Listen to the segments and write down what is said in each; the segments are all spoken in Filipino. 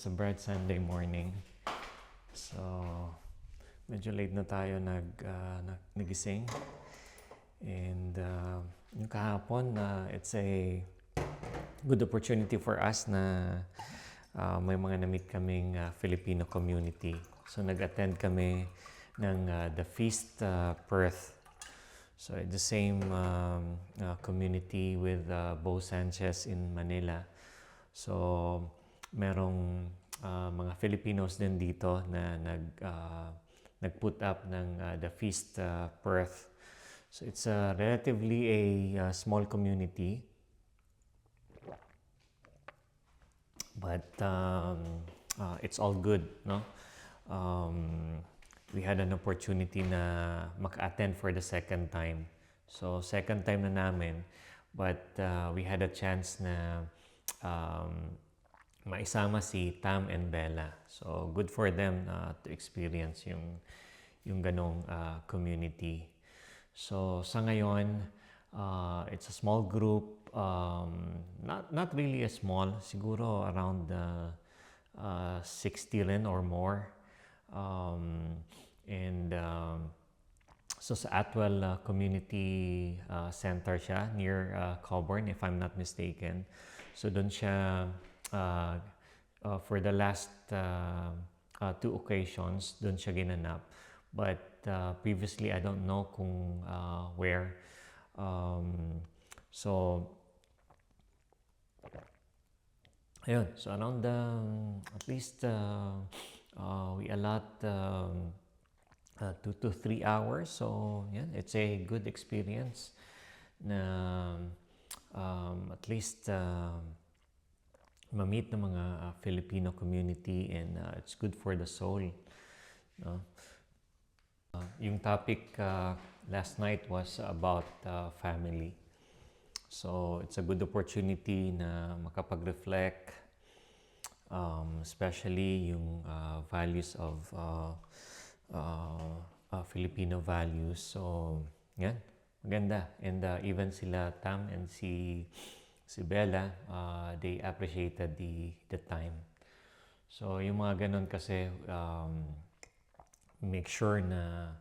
It's a bright Sunday morning. So, medyo late na tayo nagising. And yung kahapon, it's a good opportunity for us na may mga na-meet kaming Filipino community. So, nag-attend kami ng the Feast Perth. So, it's the same community with Bo Sanchez in Manila. So, merong mga Filipinos din dito na nag-put up ng the Feast Perth. So, it's relatively a small community. But it's all good, no? We had an opportunity na maka-attend for the second time. So, second time na namin. But we had a chance na maisama si Tam and Bella. So, good for them to experience yung ganong community. So, sa ngayon, it's a small group. Not really a small. Siguro around 60 rin or more. So sa Atwell Community Center siya, near Coburn, if I'm not mistaken. So doon siya, for the last two occasions, doon siya ginanap. But previously, I don't know kung where. So, ayun. So around at least we allot 2 to 3 hours. So, yeah, it's a good experience na at least ma-meet ng mga Filipino community, and it's good for the soul. No? Yung topic last night was about family. So, it's a good opportunity na makapag-reflect, especially yung values of Filipino values. So, yan, maganda. And even sila Tam and si Bella, they appreciated the time. So, yung mga ganun kasi, make sure na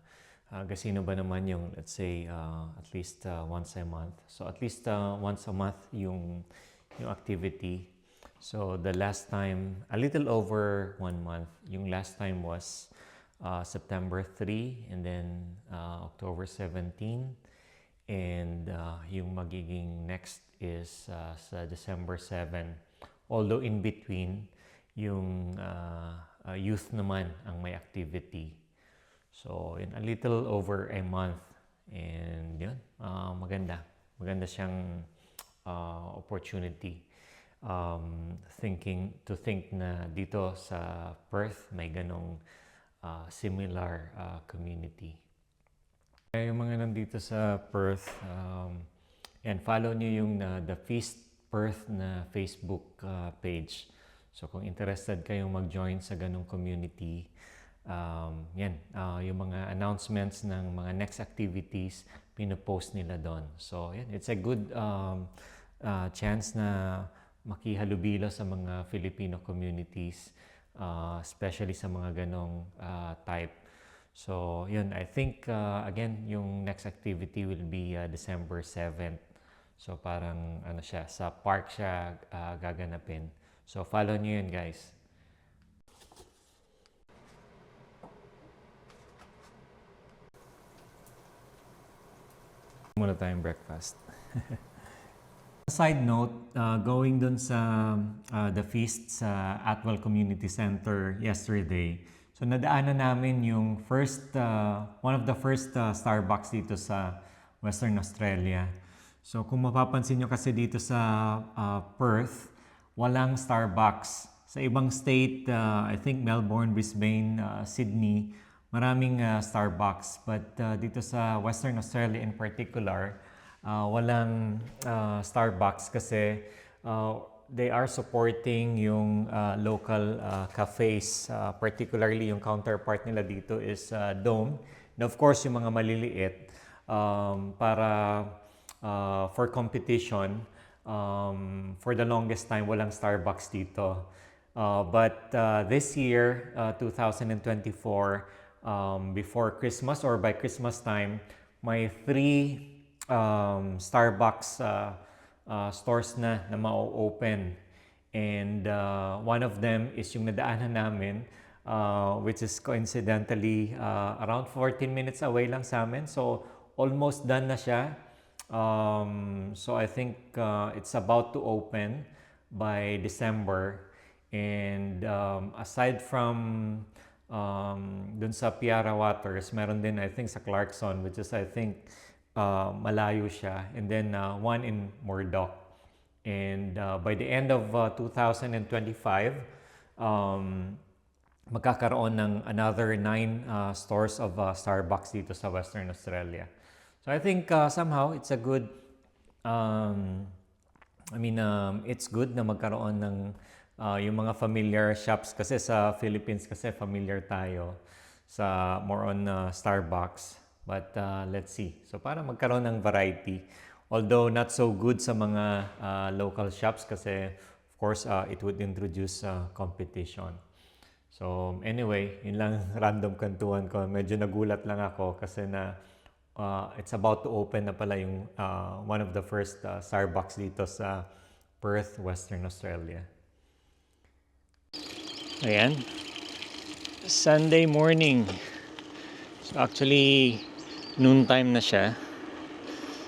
gasino ba naman yung, let's say, at least once a month. So, at least once a month yung activity. So, the last time, a little over 1 month. Yung last time was September 3 and then October 17. And yung magiging next is sa December 7. Although in between, yung youth naman ang may activity. So, in a little over a month. And yun, maganda. Maganda siyang opportunity. To think na dito sa Perth may ganong similar community. Yung mga nandito sa Perth, and follow nyo yung The Feast Perth na Facebook page. So kung interested kayong mag-join sa ganong community, yung mga announcements ng mga next activities, pinopost nila doon. So yan, it's a good chance na makihalubilo sa mga Filipino communities, especially sa mga ganong type. So, yun, I think, again, yung next activity will be December 7th. So, parang, sa park siya gaganapin. So, follow nyo yun, guys. Muna tayong breakfast. Side note, going dun sa the feast sa Atwell Community Center yesterday. So nadaanan namin yung one of the first Starbucks dito sa Western Australia. So kung mapapansin nyo kasi dito sa Perth, walang Starbucks. Sa ibang state, I think Melbourne, Brisbane, Sydney, maraming Starbucks. But dito sa Western Australia in particular, walang Starbucks kasi they are supporting yung local cafes, particularly yung counterpart nila dito is Dome. And of course, yung mga maliliit para for competition, for the longest time walang Starbucks dito. But this year, 2024, before Christmas or by Christmas time, may three Starbucks stores na ma-open. And one of them is yung nadaanan namin, which is coincidentally around 14 minutes away lang sa amin. So almost done na siya. So I think it's about to open by December. And aside from dun sa Piara Waters, meron din I think sa Clarkson, which is I think malayo siya. And then one in Murdoch. And by the end of 2025, magkakaroon ng another 9 stores of Starbucks dito sa Western Australia. So I think somehow it's a good, it's good na magkaroon ng yung mga familiar shops kasi sa Philippines kasi familiar tayo sa more on Starbucks. But let's see. So para magkaroon ng variety. Although not so good sa mga local shops kasi of course it would introduce competition. So anyway, yun lang random kantuhan ko. Medyo nagulat lang ako kasi na it's about to open na pala yung one of the first Starbucks dito sa Perth, Western Australia. Ayan. Sunday morning. So actually, noontime na siya.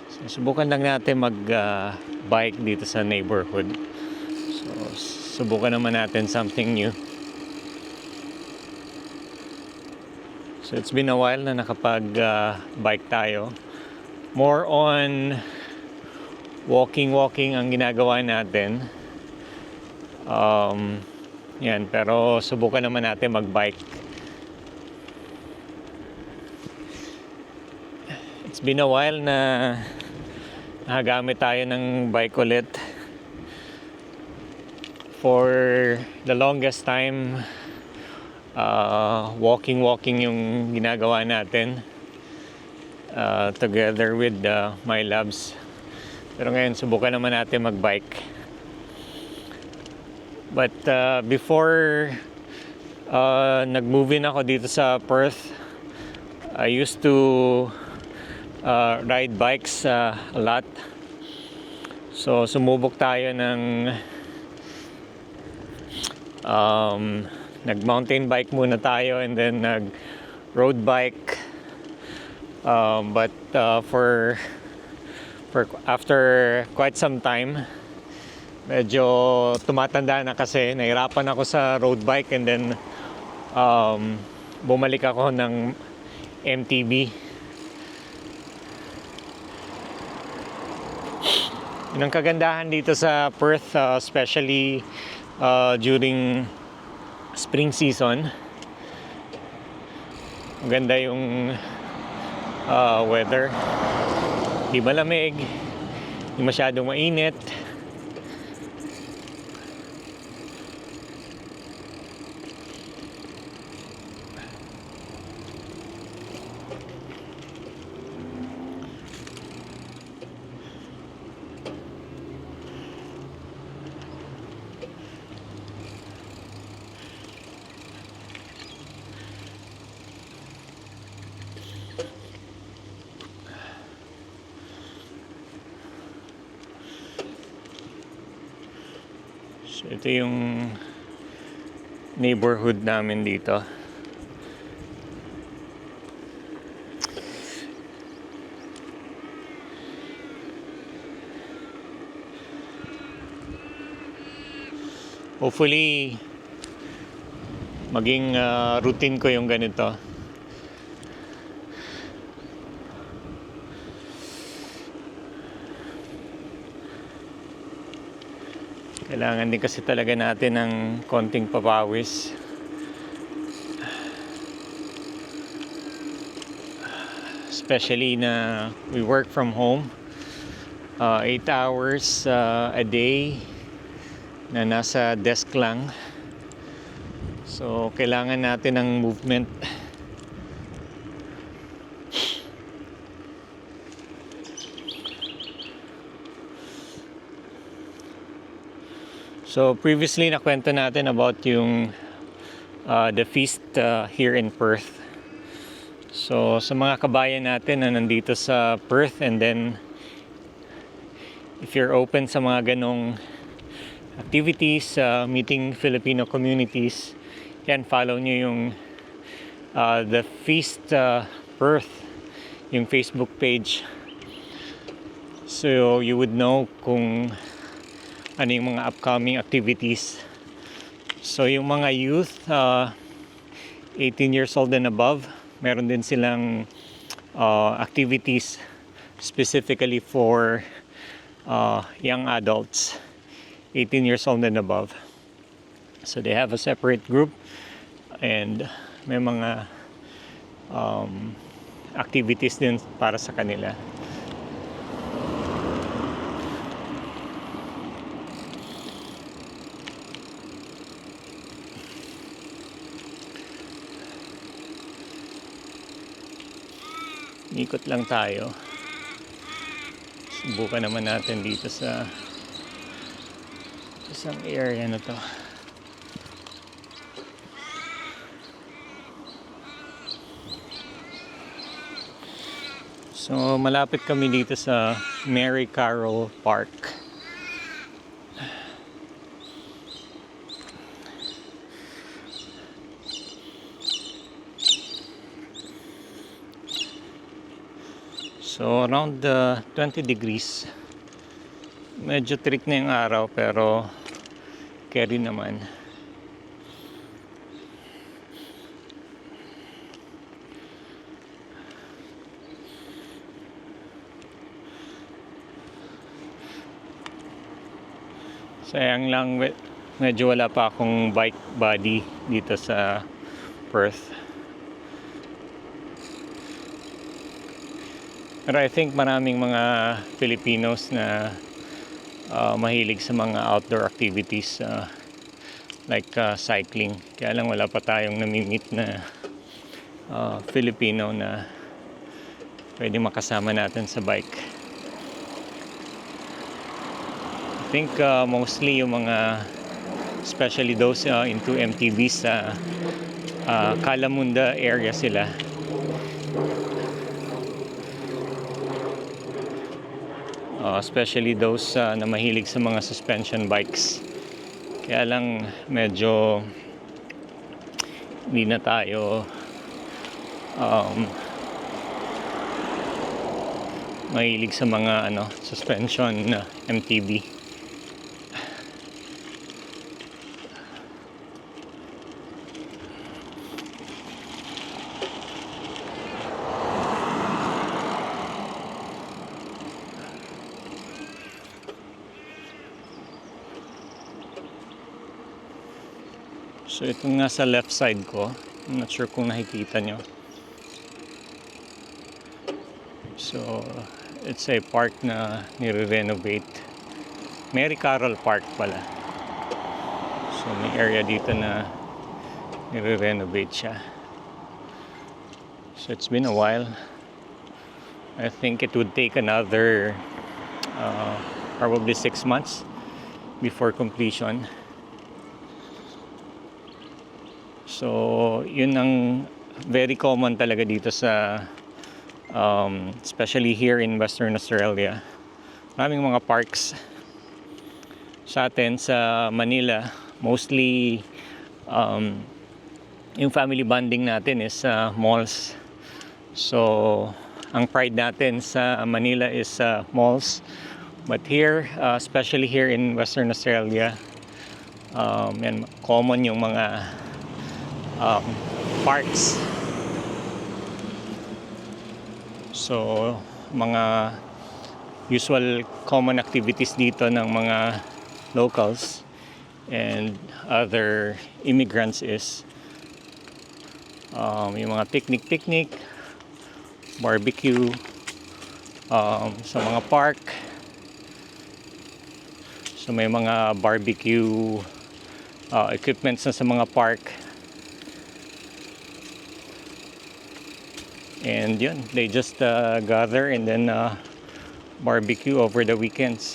So subukan lang natin mag-bike dito sa neighborhood. So subukan naman natin something new. So it's been a while na nakapag-bike tayo. More on walking ang ginagawa natin. Yan, pero subukan naman natin mag-bike. It's been a while na nakagamit tayo ng bike ulit. For the longest time, walking yung ginagawa natin together with my labs. Pero ngayon, subukan naman natin mag-bike. But before nag-move in ako dito sa Perth, I used to ride bikes a lot. So sumubok tayo ng nag-mountain bike muna tayo and then nag-road bike. But for after quite some time, medyo tumatanda na kasi nahirapan ako sa road bike and then bumalik ako ng MTB. Yun ang kagandahan dito sa Perth, especially during spring season. Maganda yung weather. Di malamig, di masyadong mainit. So ito yung neighborhood namin dito. Hopefully maging routine ko yung ganito. Kailangan din kasi talaga natin ng konting papawis. Especially na we work from home. 8 hours a day na nasa desk lang. So, kailangan natin ng movement. So previously nakwento natin about yung the feast here in Perth. So sa mga kabayan natin na nandito sa Perth, and then if you're open sa mga ganong activities, meeting Filipino communities, yan, follow nyo yung the Feast Perth, yung Facebook page. So you would know kung ano yung mga upcoming activities. So yung mga youth 18 years old and above, meron din silang activities specifically for young adults 18 years old and above. So they have a separate group, and may mga activities din para sa kanila. Ikot lang tayo. Subukan naman natin dito sa isang area na to. So malapit kami dito sa Mary Carroll Park. So around 20 degrees. Medyo trick na yung araw pero carry naman. Sayang lang medyo wala pa akong bike body dito sa Perth. Pero I think maraming mga Filipinos na mahilig sa mga outdoor activities like cycling. Kaya lang wala pa tayong nami-meet na Filipino na pwede makasama natin sa bike. I think mostly yung mga, especially those into MTVs sa Kalamunda area sila. Especially those na mahilig sa mga suspension bikes. Kaya lang medyo hindi na tayo mahilig sa mga suspension na MTB. So ito nga sa left side ko, I'm not sure kung nakikita nyo. So it's a park na nire-renovate. Mary Carroll Park pala. So may area dito na nire-renovate siya. So it's been a while. I think it would take another probably 6 months before completion. So, yun ang very common talaga dito sa especially here in Western Australia. Maraming mga parks. Sa atin sa Manila, mostly yung family bonding natin is malls. So, ang pride natin sa Manila is malls. But here, especially here in Western Australia, yan, common yung mga parks. So, mga usual common activities dito ng mga locals and other immigrants is yung mga picnic, barbecue, sa mga park. So may mga barbecue equipments na sa mga park. And yun, they just gather and then barbecue over the weekends.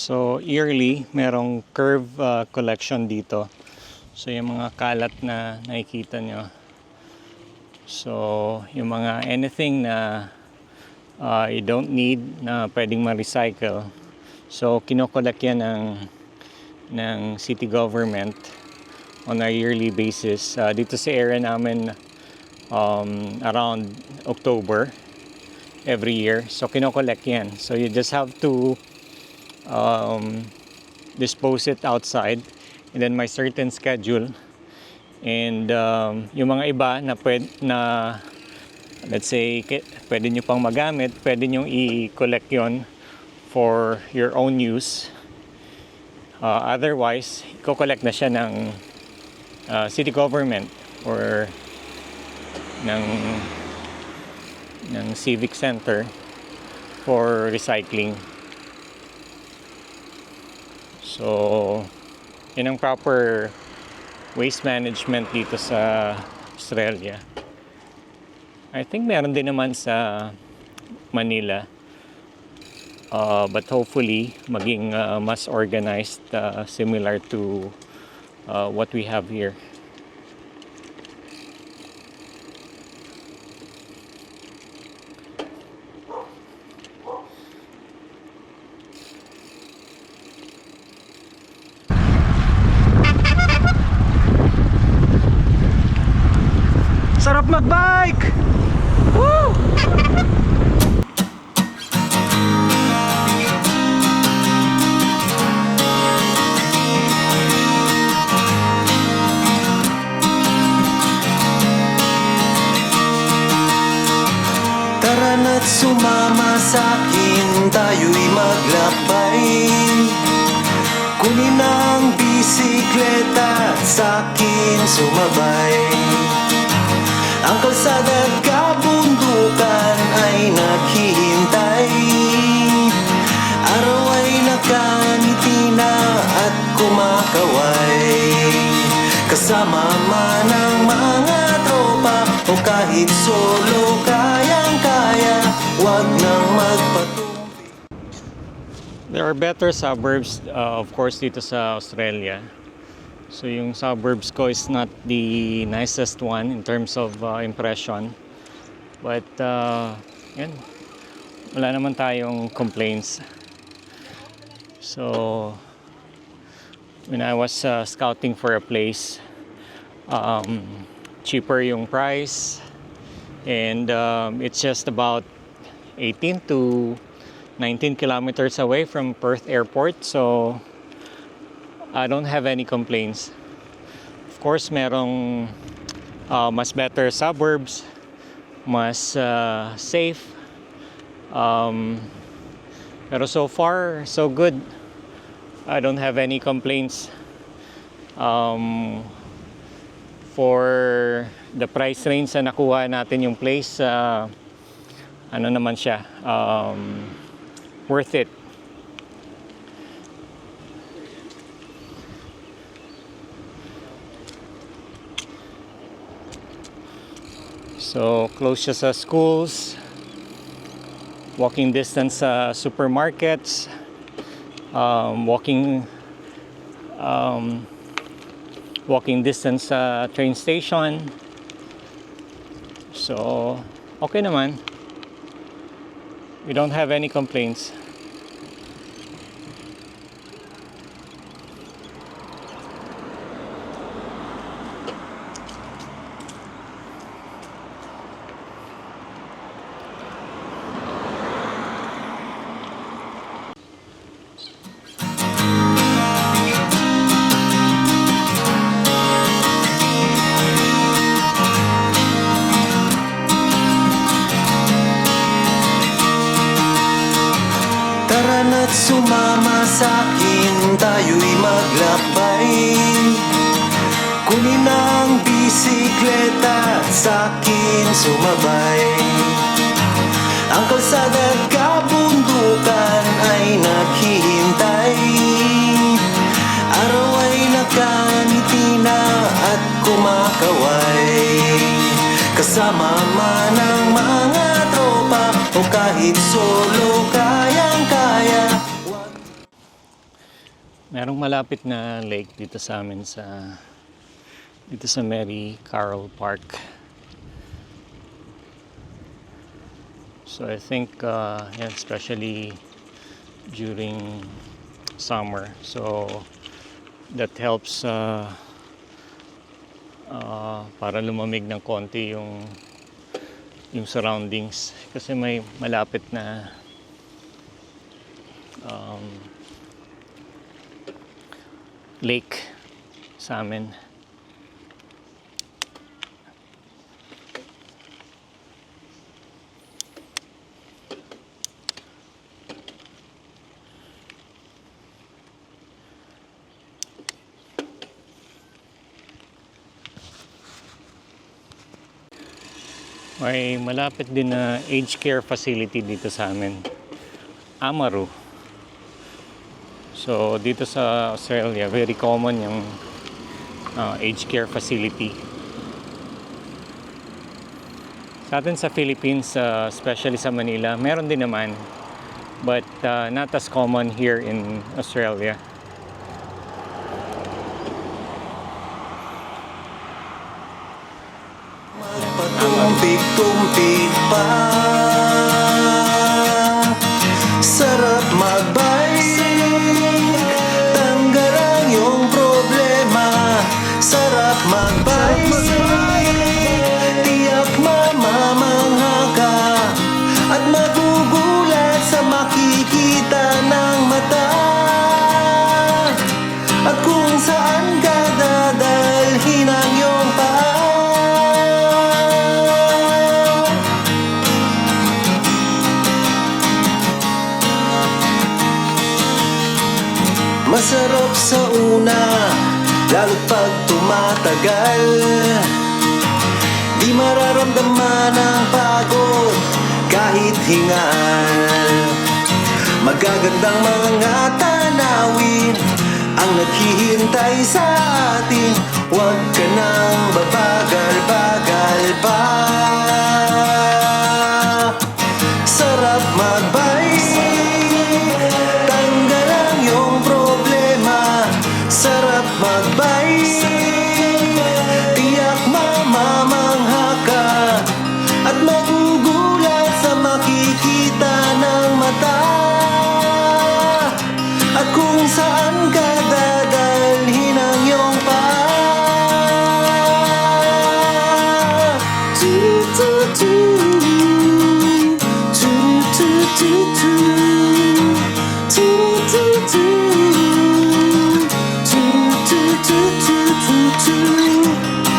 So yearly, merong curve collection dito. So yung mga kalat na nakikita nyo. So yung mga anything na you don't need na pwedeng ma-recycle. So kinokollect yan ng city government on a yearly basis. Dito sa area namin around October every year. So kinokollect yan. So you just have to dispose it outside, and then may certain schedule, and yung mga iba na let's say pwede nyo pang magamit, pwede nyo i-collect yon for your own use. Otherwise, i-collect na siya ng city government or ng civic center for recycling. So, yun ang proper waste management dito sa Australia. I think meron din naman sa Manila. But hopefully, maging mas organized, similar to what we have here. Sarap magbike! Woo! Tara na't sumama sa'kin, tayo'y maglakbay. Kunin ang bisikleta at sa'kin sumabay. Ang kalsada at kabundukan ay naghihintay. Araw ay nakangiti na at kumakaway. Kasama man ang mga tropa o kahit solo, kayang-kaya, wag nang magpatumpi. There are better suburbs, of course, dito sa Australia. So yung suburbs ko is not the nicest one in terms of impression. But yan, wala naman tayong complaints. So when I was scouting for a place, cheaper yung price, and it's just about 18 to 19 kilometers away from Perth Airport. So I don't have any complaints. Of course, merong mas better suburbs, mas safe. Pero so far, so good. I don't have any complaints. For the price range na nakuha natin yung place, ano naman siya, worth it. So, close siya sa schools, walking distance sa supermarkets, walking distance sa train station. So, okay naman. We don't have any complaints. Tara na't sumama sa'kin, tayo'y maglakbay. Kunin ang bisikleta at sa'kin sumabay. Ang kalsada at kabundukan ay naghihintay. Araw ay nakangiti na at kumakaway. Kasama man ang mga tropa o kahit solo, kayang-kaya. Merong malapit na lake dito sa amin dito sa Mary Carroll Park. So I think yan, especially during summer. So that helps para lumamig ng konti yung surroundings kasi may malapit na lake sa amin. May malapit din na aged care facility dito sa amin, Amaru. So dito sa Australia, very common yung aged care facility. Sa atin sa Philippines, especially sa Manila, meron din naman, but not as common here in Australia. Patumpik-tumpik pa, sarap magbike, tanggal ang iyong problema. Sarap magbike, tiyak mamamangha ka at magugulat sa makikita ng mata. At kung saan ka dadalhin ang iyong paa. Masarap sa una, lalo't pag tumatagal. Di mararamdaman ang pagod kahit hingal. Magagandang mga tanawin ang naghihintay sa atin. Huwag ka nang babagal-bagal pa. Sarap magbike, tanggal ang iyong problema. Sarap magbike, tiyak mamamangha ka at magugulat sa makikita ng mata. At kung saan ka dadalhin ang iyong paa.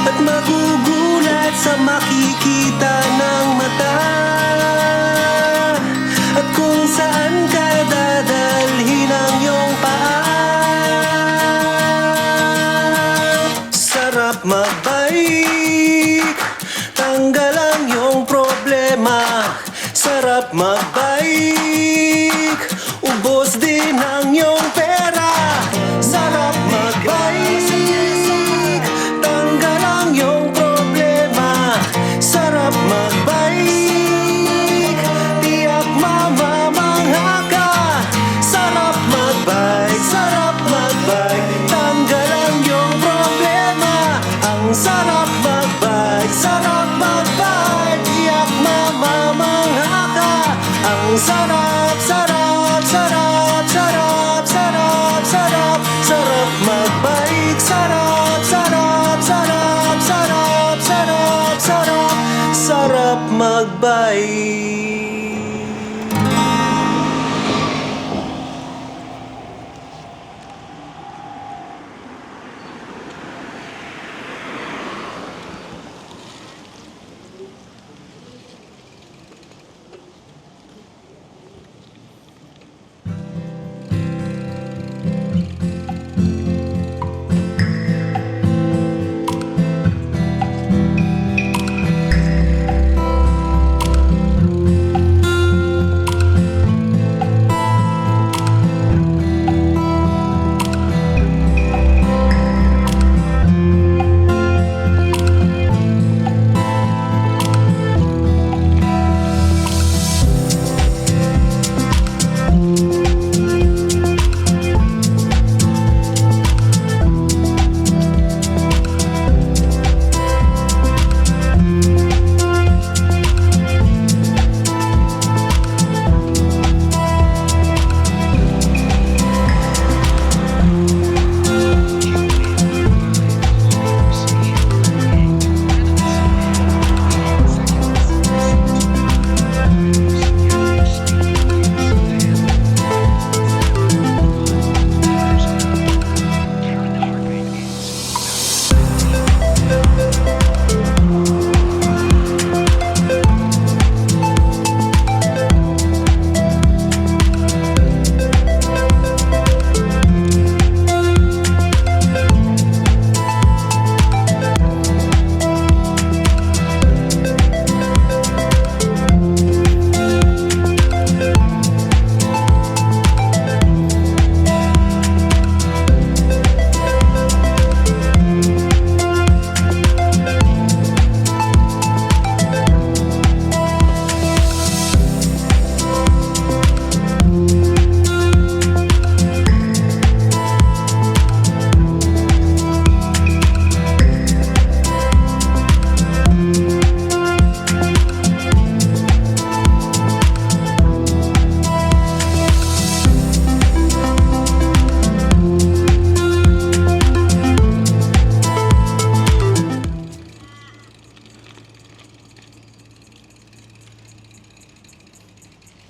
At magugulat sa makikita ng mata. At kung saan ka dadalhin ang iyong paa. Sarap magbike, tanggal ang iyong problema. Sarap magbike, ubos din ang iyong pera. Sarap magbike, tanggal ang iyong problema. Sarap magbike, tiyak mamamangha ka. Sarap magbike, tanggal ang iyong problema. Ang sarap magbike, tiyak mamamangha ka. Ang sarap, sarap, sarap, sarap, sarap, sarap, sarap magbike. Sarap, sarap, sarap, sarap, sarap, sarap, sarap magbike.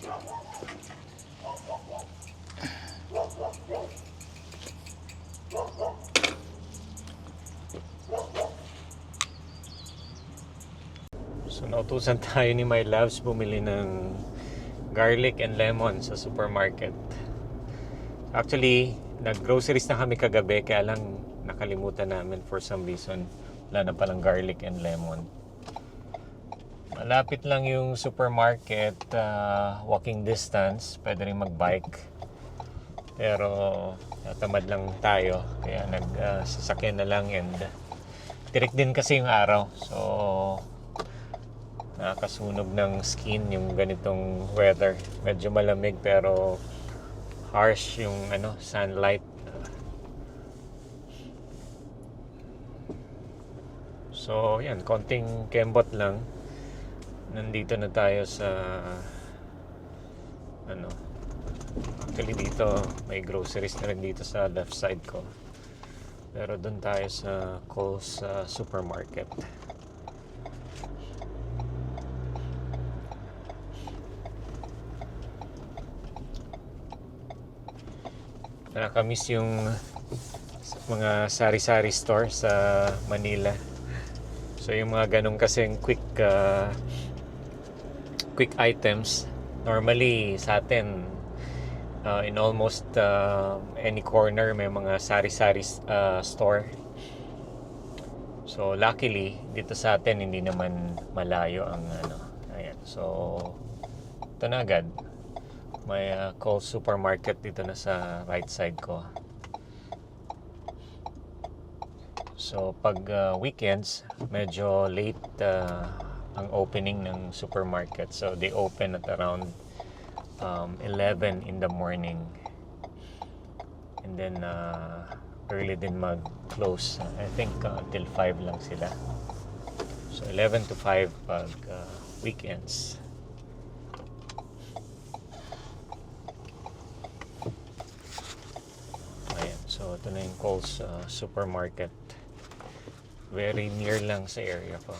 So nautusan tayo ni My Loves bumili ng garlic and lemon sa supermarket. Actually, nag-groceries na kami kagabi kaya lang nakalimutan namin for some reason. Wala na palang garlic and lemon. Malapit lang yung supermarket, walking distance, pwede rin mag-bike. Pero natamad lang tayo kaya nagsasakyan na lang and tirik din kasi yung araw. So nakakasunog ng skin yung ganitong weather. Medyo malamig pero harsh yung sunlight. So yan, konting kembot lang. Nandito na tayo sa actually dito may groceries na rin dito sa left side ko. Pero doon tayo sa Coles supermarket. Nakakamiss yung mga sari-sari store sa Manila. So yung mga ganun kasing quick items, normally sa atin in almost any corner may mga sari-sari store. So luckily dito sa atin hindi naman malayo ang ayan. So ito na agad. May Coles supermarket dito na sa right side ko. So pag weekends, medyo late ang opening ng supermarket. So they open at around 11 in the morning. And then early din mag-close. I think until 5 lang sila. So 11 to 5 pag weekends. So ito na yung Coles supermarket. Very near lang sa area ko.